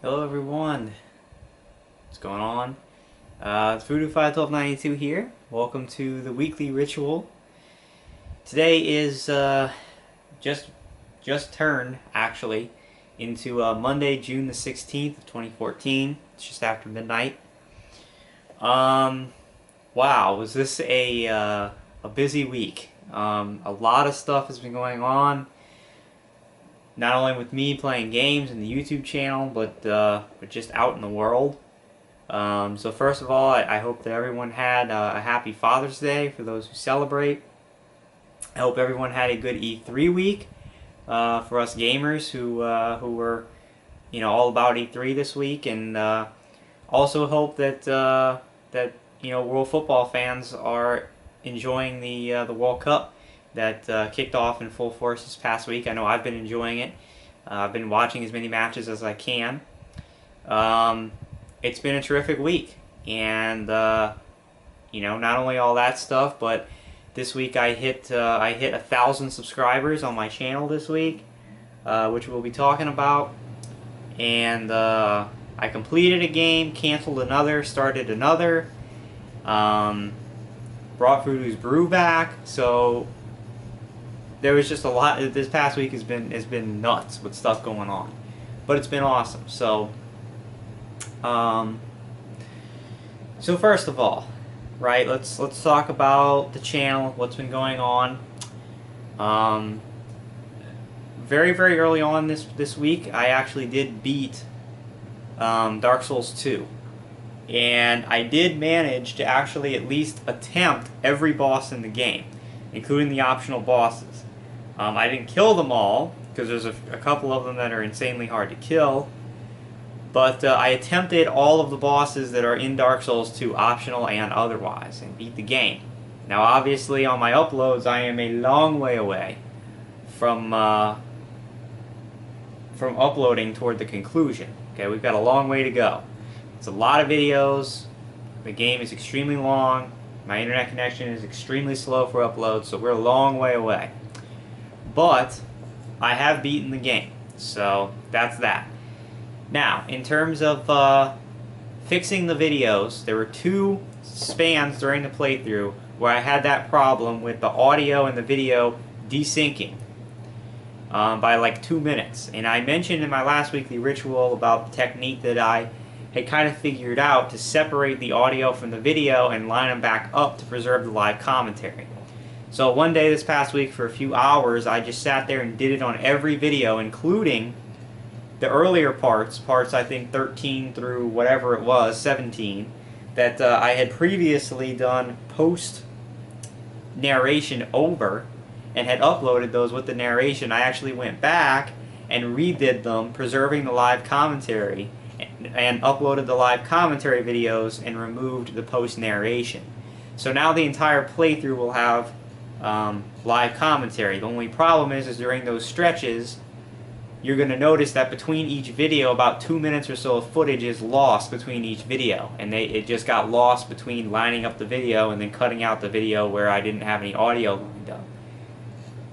Hello everyone, what's going on? It's Voodoo51292 here. Welcome to the weekly ritual. Today is just turned actually into Monday, June the 16th of 2014. It's just after midnight. Wow, was this a busy week? A lot of stuff has been going on. Not only with me playing games and the YouTube channel, but just out in the world. So first of all, I hope that everyone had a happy Father's Day for those who celebrate. I hope everyone had a good E3 week for us gamers who were, all about E3 this week, and also hope that world football fans are enjoying the World Cup that kicked off in full force this past week. I know I've been enjoying it. I've been watching as many matches as I can. It's been a terrific week, and not only all that stuff, but this week I hit 1,000 subscribers on my channel this week, which we'll be talking about. And I completed a game, canceled another, started another. Brought Voodoo's Brew back, so there was just a lot. This past week has been nuts with stuff going on, but it's been awesome. So first of all, right, let's talk about the channel, what's been going on. Very early on this week, I actually did beat Dark Souls 2. And I did manage to actually at least attempt every boss in the game, including the optional bosses. I didn't kill them all, because there's a couple of them that are insanely hard to kill, but I attempted all of the bosses that are in Dark Souls 2, optional and otherwise, and beat the game. Now obviously on my uploads I am a long way away from uploading toward the conclusion. Okay, we've got a long way to go. It's a lot of videos, the game is extremely long, my internet connection is extremely slow for uploads, so we're a long way away. But I have beaten the game, so that's that. Now, in terms of fixing the videos, there were two spans during the playthrough where I had that problem with the audio and the video desyncing by like 2 minutes. And I mentioned in my last weekly ritual about the technique that I had kind of figured out to separate the audio from the video and line them back up to preserve the live commentary. So one day this past week for a few hours I just sat there and did it on every video, including the earlier parts I think 13 through whatever it was, 17, that I had previously done post narration over and had uploaded those with the narration. I actually went back and redid them, preserving the live commentary, and uploaded the live commentary videos and removed the post narration. So now the entire playthrough will have live commentary. The only problem is during those stretches you're going to notice that between each video about 2 minutes or so of footage is lost between each video, and it just got lost between lining up the video and then cutting out the video where I didn't have any audio lined up.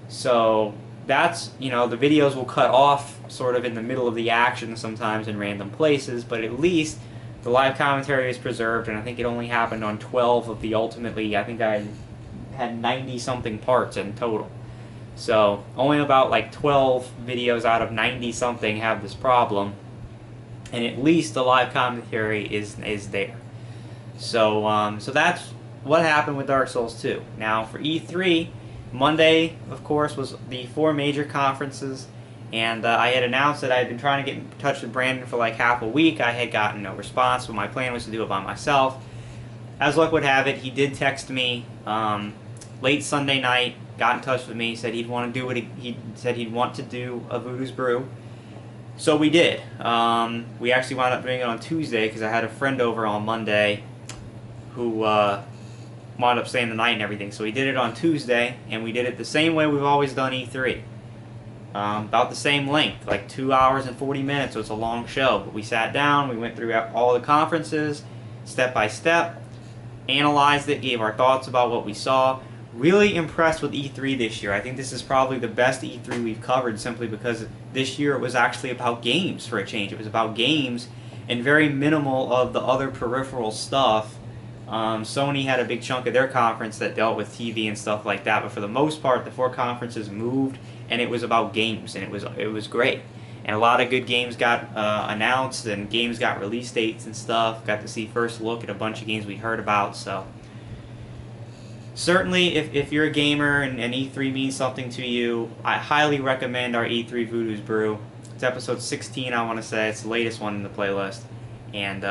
So that's, the videos will cut off sort of in the middle of the action sometimes in random places, but at least the live commentary is preserved, and I think it only happened on 12 of the ultimately, I think I had 90 something parts in total. So only about like 12 videos out of 90 something have this problem, and at least the live commentary is there. So so that's what happened with Dark Souls 2. Now for E3, Monday, of course, was the 4 major conferences, and I had announced that I had been trying to get in touch with Brandon for like half a week. I had gotten no response, so my plan was to do it by myself. As luck would have it, he did text me late Sunday night, got in touch with me, said he'd want to do a Voodoo's Brew. So we did. We actually wound up doing it on Tuesday because I had a friend over on Monday who wound up staying the night and everything. So we did it on Tuesday, and we did it the same way we've always done E3. About the same length, like 2 hours and 40 minutes, so it's a long show. But we sat down, we went through all the conferences, step by step, analyzed it, gave our thoughts about what we saw. Really impressed with E3 this year. I think this is probably the best E3 we've covered, simply because this year it was actually about games for a change. It was about games and very minimal of the other peripheral stuff. Sony had a big chunk of their conference that dealt with TV and stuff like that, but for the most part, the 4 conferences moved, and it was about games, and it was great. And a lot of good games got announced, and games got release dates and stuff. Got to see first look at a bunch of games we heard about. So certainly, if you're a gamer and E3 means something to you, I highly recommend our E3 Voodoo's Brew. It's episode 16, I want to say. It's the latest one in the playlist. And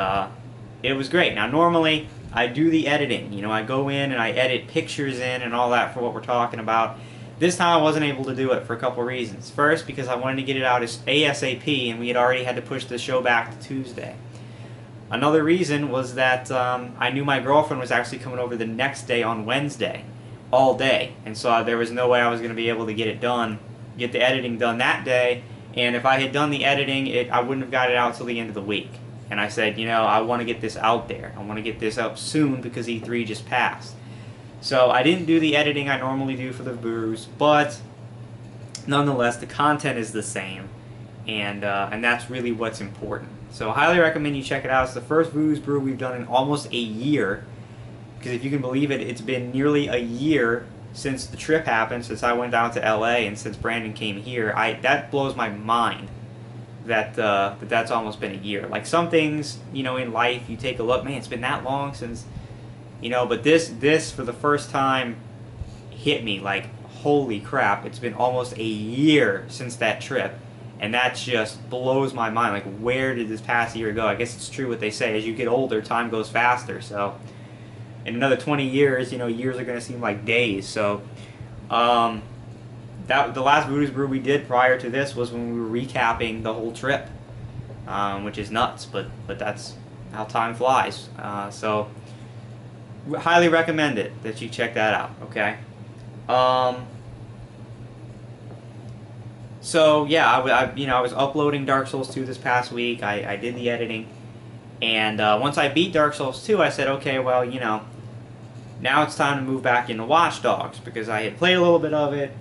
it was great. Now, normally, I do the editing. You know, I go in and I edit pictures in and all that for what we're talking about. This time I wasn't able to do it for a couple reasons. First, because I wanted to get it out as ASAP, and we had already had to push the show back to Tuesday. Another reason was that I knew my girlfriend was actually coming over the next day on Wednesday, all day. And so there was no way I was going to be able to get it done, get the editing done that day. And if I had done the editing, I wouldn't have got it out till the end of the week. And I said, you know, I want to get this out there. I want to get this up soon because E3 just passed. So I didn't do the editing I normally do for the brews, but nonetheless, the content is the same, and that's really what's important. So I highly recommend you check it out. It's the first Voodoo's Brew we've done in almost a year, because if you can believe it, it's been nearly a year since the trip happened, since I went down to LA, and since Brandon came here. That blows my mind that that's almost been a year. Like, some things, you know, in life, you take a look, man, it's been that long since, you know, but this for the first time hit me like, holy crap, it's been almost a year since that trip. And that just blows my mind. Like, where did this past year go? I guess it's true what they say. As you get older, time goes faster. So in another 20 years, you know, years are going to seem like days. So the last Voodoo's Brew we did prior to this was when we were recapping the whole trip, which is nuts. But that's how time flies. So highly recommend it that you check that out. Okay. So yeah, I was uploading Dark Souls 2 this past week. I did the editing, and once I beat Dark Souls 2, I said, okay, well, you know, now it's time to move back into Watch Dogs, because I had played a little bit of it.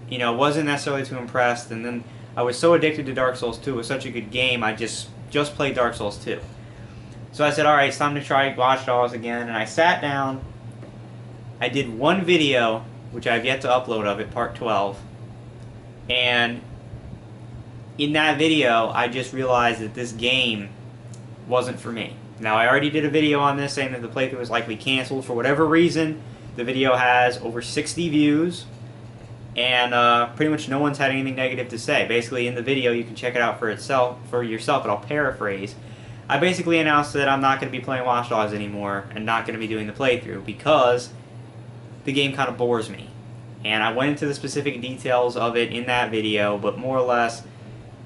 You know, wasn't necessarily too impressed, and then I was so addicted to Dark Souls 2. It was such a good game. I just played Dark Souls 2. So I said, all right, it's time to try Watch Dogs again, and I sat down. I did one video, which I have yet to upload of it, part 12. And in that video, I just realized that this game wasn't for me. Now, I already did a video on this saying that the playthrough was likely canceled for whatever reason. The video has over 60 views, and pretty much no one's had anything negative to say. Basically, in the video, you can check it out for yourself, but I'll paraphrase. I basically announced that I'm not going to be playing Watch Dogs anymore and not going to be doing the playthrough because the game kind of bores me. And I went into the specific details of it in that video, but more or less,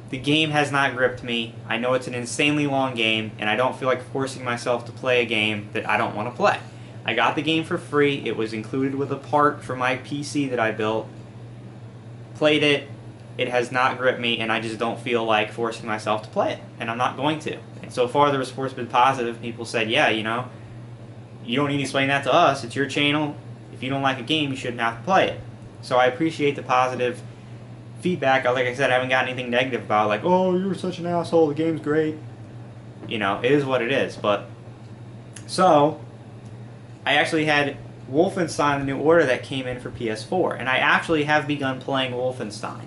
the game has not gripped me. I know it's an insanely long game, and I don't feel like forcing myself to play a game that I don't want to play. I got the game for free. It was included with a part for my PC that I built. Played it. It has not gripped me, and I just don't feel like forcing myself to play it, and I'm not going to. And so far, the response has been positive. People said, yeah, you know, you don't need to explain that to us. It's your channel. If you don't like a game, you shouldn't have to play it. So I appreciate the positive feedback. Like I said, I haven't got anything negative about, like, oh, you're such an asshole, the game's great. You know, it is what it is. But so I actually had Wolfenstein: The New Order that came in for PS4, and I actually have begun playing Wolfenstein.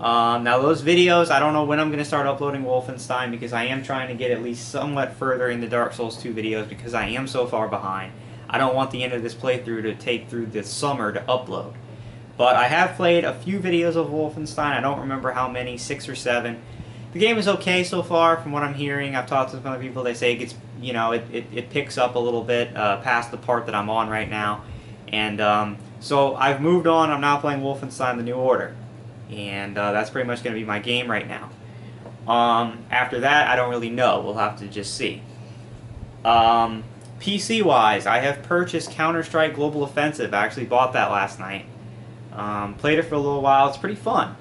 Now those videos, I don't know when I'm going to start uploading Wolfenstein, because I am trying to get at least somewhat further in the Dark Souls 2 videos, because I am so far behind. I don't want the end of this playthrough to take through this summer to upload. But I have played a few videos of Wolfenstein. I don't remember how many, 6 or 7. The game is okay so far from what I'm hearing. I've talked to some other people. They say it gets, you know, it picks up a little bit past the part that I'm on right now. And so I've moved on. I'm now playing Wolfenstein: The New Order. And that's pretty much going to be my game right now. After that, I don't really know. We'll have to just see. PC-wise, I have purchased Counter-Strike Global Offensive. I actually bought that last night. Played it for a little while. It's pretty fun.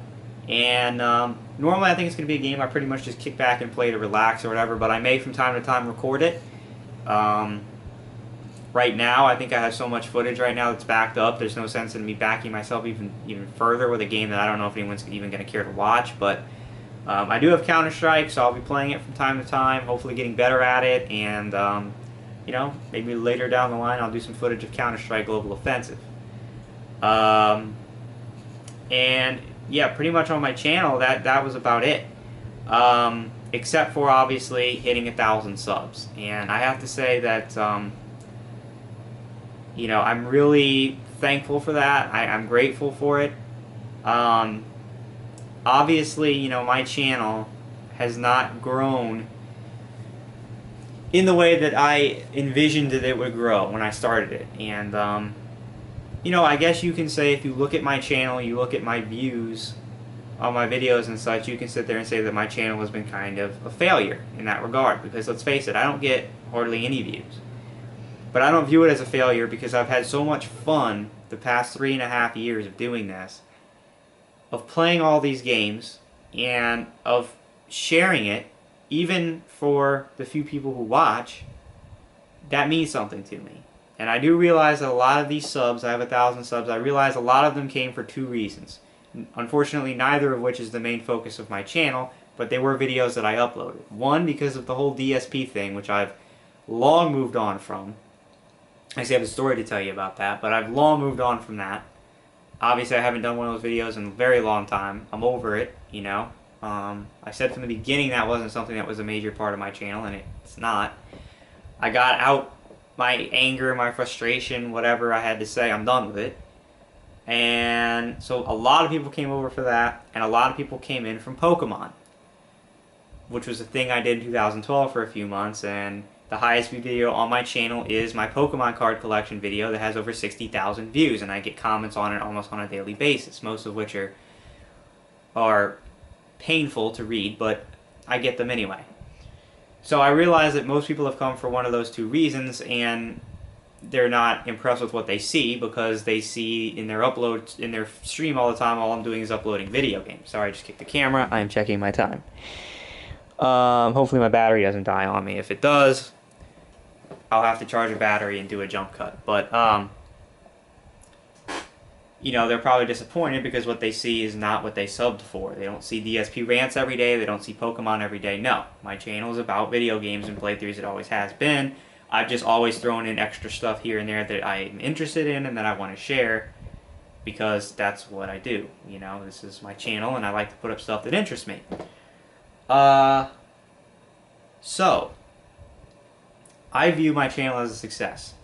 And normally I think it's going to be a game I pretty much just kick back and play to relax or whatever, but I may from time to time record it. Right right now, I think I have so much footage right now that's backed up. There's no sense in me backing myself even further with a game that I don't know if anyone's even going to care to watch. But I do have Counter-Strike, so I'll be playing it from time to time, hopefully getting better at it. And, you know, maybe later down the line I'll do some footage of Counter-Strike Global Offensive. And, yeah, pretty much on my channel, that was about it. Except for, obviously, hitting 1,000 subs. And I have to say that... you know, I'm really thankful for that. I'm grateful for it. Obviously, you know, my channel has not grown in the way that I envisioned that it would grow when I started it. And, you know, I guess you can say if you look at my channel, you look at my views on my videos and such, you can sit there and say that my channel has been kind of a failure in that regard. Because let's face it, I don't get hardly any views. But I don't view it as a failure because I've had so much fun the past 3.5 years of doing this, of playing all these games, and of sharing it, even for the few people who watch. That means something to me. And I do realize that a lot of these subs, I have 1,000 subs, I realize a lot of them came for 2 reasons. Unfortunately, neither of which is the main focus of my channel, but they were videos that I uploaded. One, because of the whole DSP thing, which I've long moved on from. I actually have a story to tell you about that, but I've long moved on from that. Obviously, I haven't done one of those videos in a very long time. I'm over it, you know. I said from the beginning that wasn't something that was a major part of my channel, and it's not. I got out my anger, my frustration, whatever I had to say. I'm done with it. And so a lot of people came over for that, and a lot of people came in from Pokemon, which was a thing I did in 2012 for a few months, and the highest viewed video on my channel is my Pokemon card collection video that has over 60,000 views, and I get comments on it almost on a daily basis, most of which are painful to read, but I get them anyway. So I realize that most people have come for one of those 2 reasons, and they're not impressed with what they see because they see in their upload, in their stream all the time, all I'm doing is uploading video games. Sorry, I just kicked the camera. I am checking my time. Hopefully my battery doesn't die on me. If it does, I'll have to charge a battery and do a jump cut. But, you know, they're probably disappointed because what they see is not what they subbed for. They don't see DSP rants every day. They don't see Pokemon every day. No, my channel is about video games and playthroughs. It always has been. I've just always thrown in extra stuff here and there that I'm interested in and that I want to share because that's what I do. You know, this is my channel and I like to put up stuff that interests me. So, I view my channel as a success.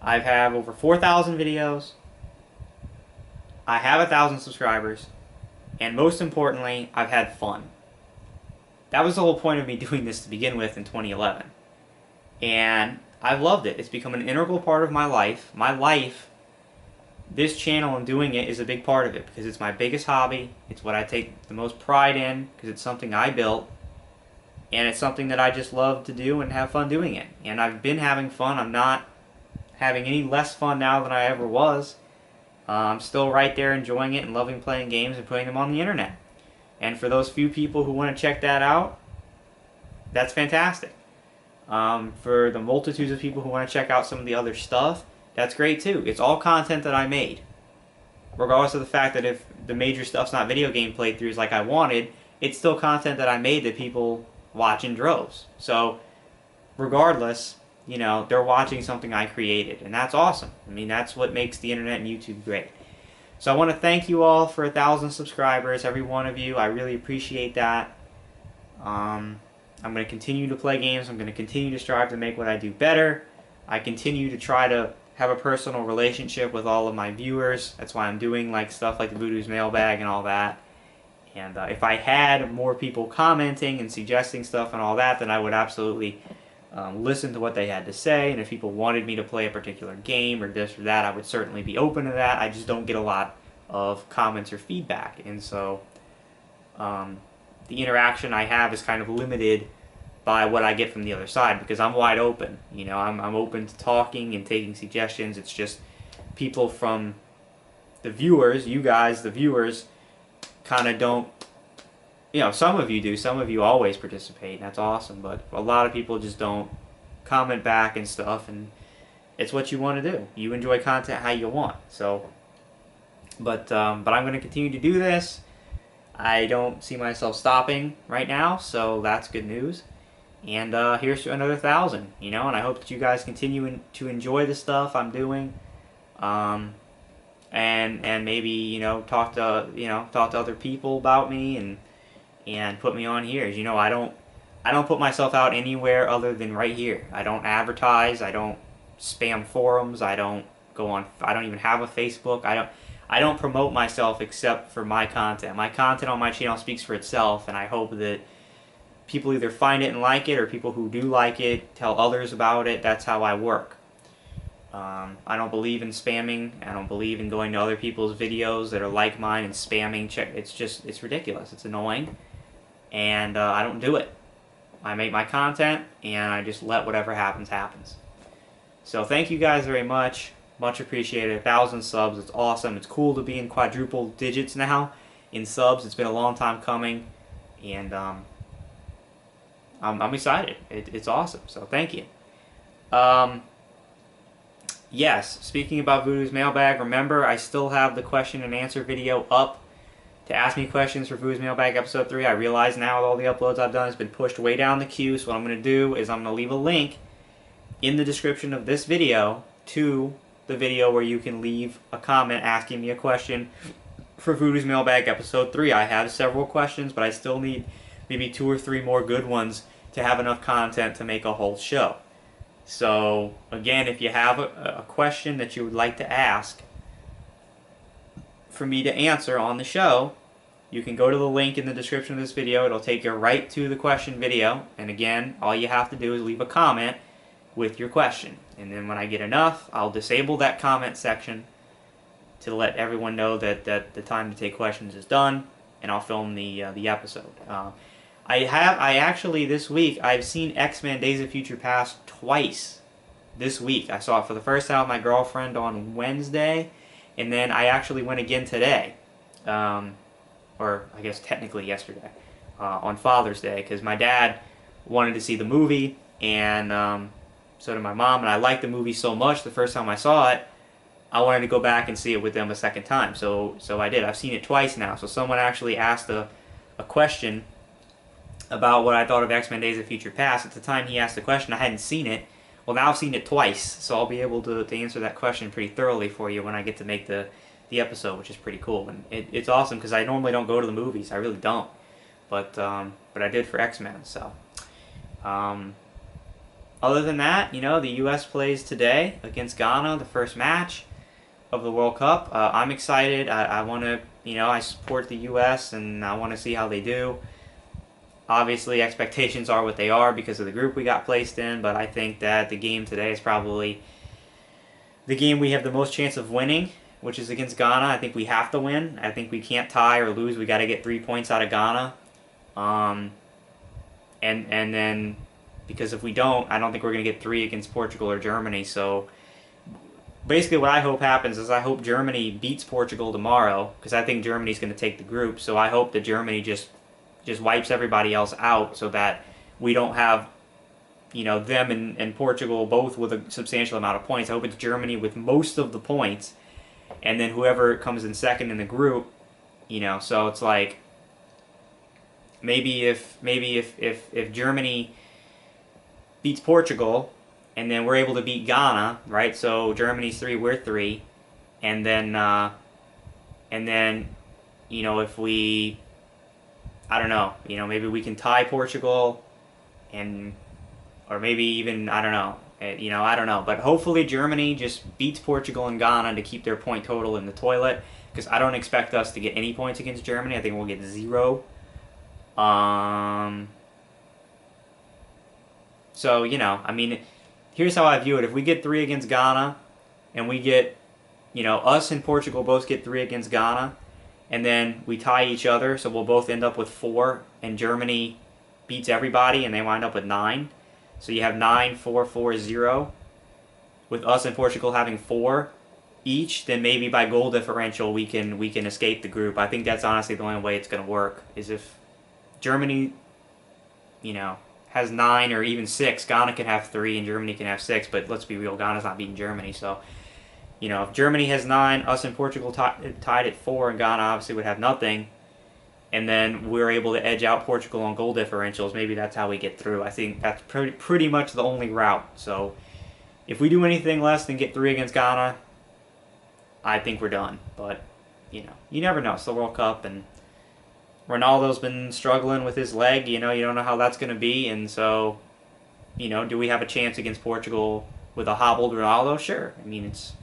I have over 4,000 videos. I have 1,000 subscribers. And most importantly, I've had fun. That was the whole point of me doing this to begin with in 2011. And I've loved it. It's become an integral part of my life. This channel and doing it is a big part of it because it's my biggest hobby. It's what I take the most pride in because it's something I built. And it's something that I just love to do and have fun doing it. And I've been having fun. I'm not having any less fun now than I ever was. I'm still right there enjoying it and loving playing games and putting them on the internet. And for those few people who want to check that out, that's fantastic. For the multitudes of people who want to check out some of the other stuff, that's great too. It's all content that I made. Regardless of the fact that if the major stuff's not video game playthroughs like I wanted, it's still content that I made that people watch in droves. So, regardless, you know, they're watching something I created, and that's awesome. I mean, that's what makes the internet and YouTube great. So I want to thank you all for 1,000 subscribers, every one of you. I really appreciate that. I'm going to continue to play games. I'm going to continue to strive to make what I do better. I continue to try to have a personal relationship with all of my viewers. That's why I'm doing like stuff like the Voodoo's Mailbag and all that. And if I had more people commenting and suggesting stuff and all that, then I would absolutely listen to what they had to say. And if people wanted me to play a particular game or this or that, I would certainly be open to that. I just don't get a lot of comments or feedback. And so the interaction I have is kind of limited by what I get from the other side because I'm wide open. You know, I'm open to talking and taking suggestions. It's just people from the viewers, you guys, the viewers, kind of don't, you know, some of you do, some of you always participate, and that's awesome, but a lot of people just don't comment back and stuff, and it's what you want to do. You enjoy content how you want. So, but I'm going to continue to do this. I don't see myself stopping right now, so that's good news. And here's to another 1,000, you know. And I hope that you guys continue to enjoy the stuff I'm doing, and maybe talk to other people about me and put me on here. As you know, I don't put myself out anywhere other than right here. I don't advertise. I don't spam forums. I don't even have a Facebook. I don't promote myself except for my content. My content on my channel speaks for itself, and I hope that people either find it and like it, or people who do like it tell others about it. That's how I work. I don't believe in spamming. I don't believe in going to other people's videos that are like mine and spamming. It's ridiculous. It's annoying, and I don't do it. I make my content, and I just let whatever happens, happens. So thank you guys very much. Much appreciated. 1,000 subs. It's awesome. It's cool to be in quadruple digits now in subs. It's been a long time coming, and I'm excited. It's awesome. So thank you. Yes, speaking about Voodoo's Mailbag, remember I still have the question and answer video up to ask me questions for Voodoo's Mailbag Episode 3. I realize now with all the uploads I've done, it's been pushed way down the queue, so what I'm going to do is I'm going to leave a link in the description of this video to the video where you can leave a comment asking me a question for Voodoo's Mailbag Episode 3. I have several questions, but I still need maybe 2 or 3 more good ones to have enough content to make a whole show. So, again, if you have a question that you would like to ask for me to answer on the show, you can go to the link in the description of this video. It'll take you right to the question video. And again, all you have to do is leave a comment with your question. And then when I get enough, I'll disable that comment section to let everyone know that the time to take questions is done, and I'll film the episode. I actually this week I've seen X-Men: Days of Future Past twice this week. I saw it for the first time with my girlfriend on Wednesday, and then I actually went again today, or I guess technically yesterday, on Father's Day, because my dad wanted to see the movie, and so did my mom, and I liked the movie so much the first time I saw it, I wanted to go back and see it with them a second time. So I did. I've seen it twice now. So someone actually asked a question about what I thought of X-Men: Days of Future Past. At the time he asked the question, I hadn't seen it. Well, now I've seen it twice, so I'll be able to answer that question pretty thoroughly for you when I get to make the episode, which is pretty cool. And it's awesome because I normally don't go to the movies. I really don't. But I did for X-Men. So other than that, the U.S. plays today against Ghana, the first match of the World Cup. I'm excited. I want to, I support the U.S. and I want to see how they do. Obviously, expectations are what they are because of the group we got placed in, but I think that the game today is probably the game we have the most chance of winning, which is against Ghana. I think we have to win. I think we can't tie or lose. We got to get 3 points out of Ghana. And then, because if we don't, I don't think we're going to get 3 against Portugal or Germany. So basically what I hope happens is I hope Germany beats Portugal tomorrow, because I think Germany's going to take the group. So I hope that Germany just wipes everybody else out so that we don't have, them and Portugal both with a substantial amount of points. I hope it's Germany with most of the points, and then whoever comes in second in the group, so it's like maybe if Germany beats Portugal and then we're able to beat Ghana, right? So Germany's 3, we're 3, and then if we, I don't know, maybe we can tie Portugal, or maybe even, I don't know, I don't know. But hopefully Germany just beats Portugal and Ghana to keep their point total in the toilet, because I don't expect us to get any points against Germany. I think we'll get 0. So, here's how I view it. If we get 3 against Ghana, and we get, us and Portugal both get 3 against Ghana, and then we tie each other, so we'll both end up with 4, and Germany beats everybody, and they wind up with 9. So you have 9, 4, 4, 0. With us and Portugal having 4 each, then maybe by goal differential we can escape the group. I think that's honestly the only way it's going to work, is if Germany, has 9 or even 6. Ghana can have 3 and Germany can have 6, but let's be real, Ghana's not beating Germany. So, you know, if Germany has 9, us and Portugal tied at 4, and Ghana obviously would have nothing, and then we're able to edge out Portugal on goal differentials, maybe that's how we get through. I think that's pretty much the only route. So if we do anything less than get 3 against Ghana, I think we're done. But, you know, you never know. It's the World Cup, and Ronaldo's been struggling with his leg. You know, you don't know how that's going to be. And so, you know, do we have a chance against Portugal with a hobbled Ronaldo? Sure. I mean, it's,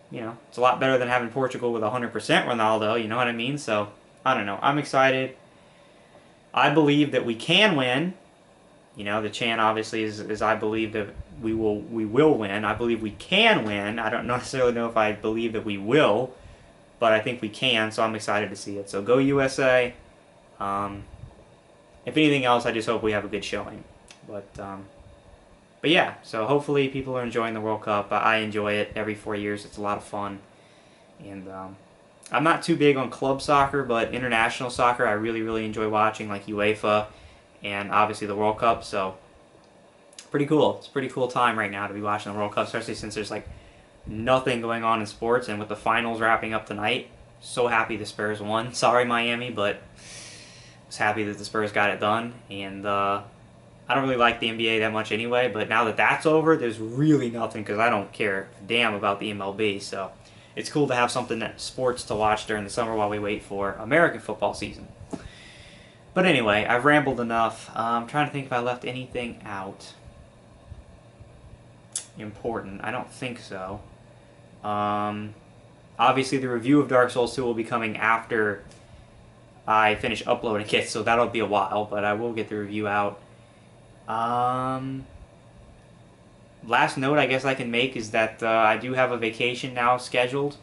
you know, it's a lot better than having Portugal with 100% Ronaldo. You know what I mean? So, I don't know. I'm excited. I believe that we can win. You know, the chant obviously is I believe that we will win. I believe we can win. I don't necessarily know if I believe that we will, but I think we can, so I'm excited to see it. So go USA. If anything else, I just hope we have a good showing. But yeah, so hopefully people are enjoying the World Cup. I enjoy it every 4 years. It's a lot of fun. And I'm not too big on club soccer, but international soccer I really enjoy watching, like UEFA and obviously the World Cup. So pretty cool. It's a pretty cool time right now to be watching the World Cup, especially since there's like nothing going on in sports, and with the finals wrapping up tonight, so happy the Spurs won. Sorry Miami, but I was happy that the Spurs got it done. And I don't really like the NBA that much anyway, but now that that's over, there's really nothing, because I don't care a damn about the MLB. So it's cool to have something that sports to watch during the summer while we wait for American football season. But anyway, I've rambled enough. I'm trying to think if I left anything out important. I don't think so. Obviously, the review of Dark Souls 2 will be coming after I finish uploading it, so that'll be a while, but I will get the review out. Last note I guess I can make is that I do have a vacation now scheduled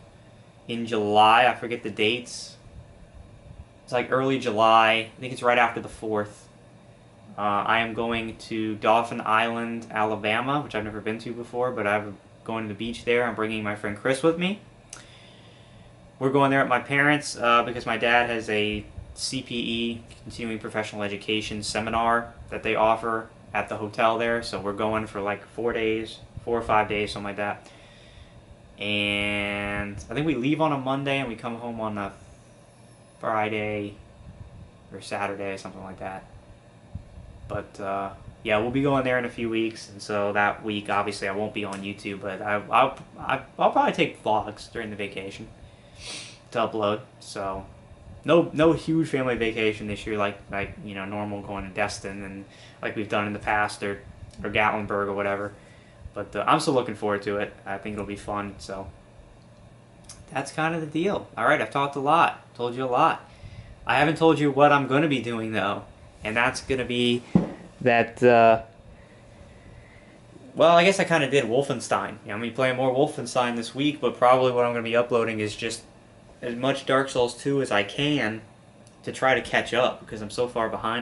in July. I forget the dates. It's like early July. I think it's right after the 4th. I am going to Dauphin Island, Alabama, which I've never been to before, but I'm going to the beach there. I'm bringing my friend Chris with me. We're going there at my parents' because my dad has a CPE, Continuing Professional Education seminar that they offer at the hotel there. So we're going for like 4 or 5 days, something like that. And I think we leave on a Monday and we come home on a Friday or Saturday, something like that. But yeah, we'll be going there in a few weeks, and so that week, obviously, I won't be on YouTube, but I'll probably take vlogs during the vacation to upload. So no huge family vacation this year, like you know, normal, going to Destin and like we've done in the past, or Gatlinburg or whatever. But I'm still looking forward to it. I think it'll be fun. So that's kind of the deal. All right, I've talked a lot, told you a lot. I haven't told you what I'm going to be doing though, and that's going to be that. Well, I guess I kind of did Wolfenstein. You know, I'm going to be playing more Wolfenstein this week, but probably what I'm going to be uploading is just as much Dark Souls 2 as I can to try to catch up, because I'm so far behind.